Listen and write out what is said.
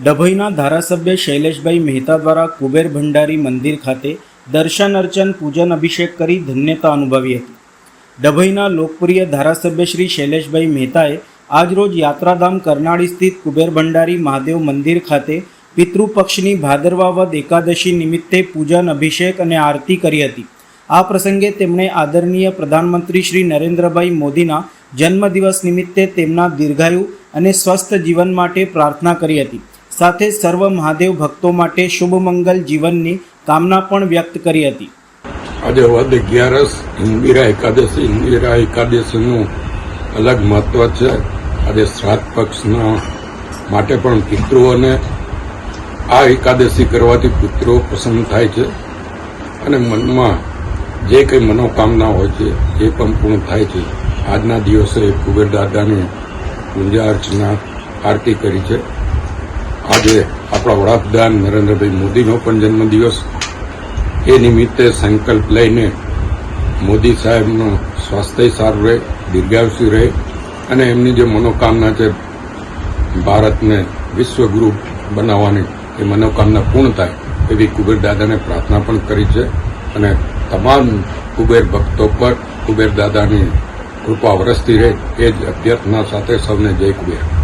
ડભોઈના ધારાસભ્ય શૈલેષભાઈ મહેતા દ્વારા કુબેર ભંડારી મંદિર ખાતે દર્શન અર્ચન પૂજન અભિષેક કરી ધન્યતા અનુભવી હતી. ડભોઈના લોકપ્રિય ધારાસભ્ય શ્રી શૈલેષભાઈ મહેતાએ આજરોજ યાત્રાધામ કરનાળી સ્થિત કુબેર ભંડારી મહાદેવ મંદિર ખાતે પિતૃપક્ષની ભાદરવા વદ એકાદશી નિમિત્તે પૂજન અભિષેક અને આરતી કરી હતી. આ પ્રસંગે તેમણે આદરણીય પ્રધાનમંત્રી શ્રી નરેન્દ્રભાઈ મોદીના જન્મદિવસ નિમિત્તે તેમના દીર્ઘાયુ અને સ્વસ્થ જીવન માટે પ્રાર્થના કરી હતી. સાથે સર્વ મહાદેવ ભક્તો માટે શુભ મંગલ જીવનની કામના પણ વ્યક્ત કરી હતી. આજે વદ 11 ઇન્દિરા એકાદશીનું અલગ મહત્વ છે. આજે શ્રાદ્ધ પક્ષના માટે પણ પિતૃઓને આ એકાદશી કરવાથી પિતૃઓ પ્રસન્ન થાય છે અને મનમાં જે કંઈ મનોકામના હોય છે એ પણ પૂર્ણ થાય છે. આજના દિવસે કુબેર દાદાની પૂજા અર્ચના આરતી કરી છે. આજે આપણા વડાપ્રધાન નરેન્દ્રભાઈ મોદીનો પણ જન્મદિવસ. એ નિમિત્તે સંકલ્પ લઈને મોદી સાહેબનું સ્વાસ્થ્ય સારું રહે, દીર્ઘાયુષી રહે અને એમની જે મનોકામના છે ભારતને વિશ્વગુરુ બનાવવાની એ મનોકામના પૂર્ણ થાય એવી કુબેર દાદાને પ્રાર્થના પણ કરી છે. અને તમામ કુબેર ભક્તો પર કુબેર દાદાની કૃપા વરસતી રહે એ જ અભ્યર્થના સાથે સૌને જય કુબેર.